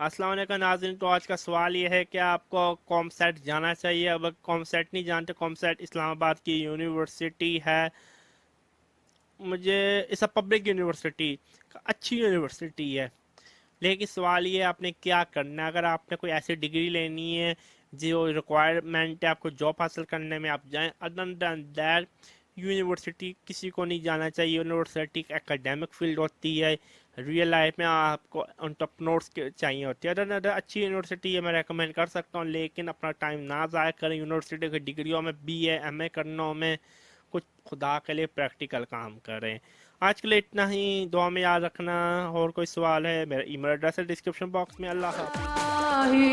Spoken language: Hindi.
अस्सलाम वालेकुम नाज़रीन। तो आज का सवाल ये है कि आपको कॉमसेट जाना चाहिए। अगर कॉमसेट नहीं जानते, कॉमसेट इस्लामाबाद की यूनिवर्सिटी है। मुझे इस पब्लिक यूनिवर्सिटी, अच्छी यूनिवर्सिटी है। लेकिन सवाल ये है आपने क्या करना है। अगर आपने कोई ऐसी डिग्री लेनी है जो रिक्वायरमेंट है आपको जॉब हासिल करने में, आप जाएं। अदर दैन दैट यूनिवर्सिटी किसी को नहीं जाना चाहिए। यूनिवर्सिटी एक एकेडमिक फील्ड होती है। रियल लाइफ में आपको एंटरप्रेन्योर्स चाहिए होती है। अदर अच्छी यूनिवर्सिटी है, मैं रेकमेंड कर सकता हूँ, लेकिन अपना टाइम ना ज़ाया करें यूनिवर्सिटी की डिग्रियों में। बीए एमए करने में कुछ खुदा के लिए प्रैक्टिकल काम करें। आज के लिए इतना ही, दुआ में याद रखना। और कोई सवाल है, मेरा ईमेल एड्रेस है डिस्क्रिप्शन बॉक्स में। अल्लाह हाफिज।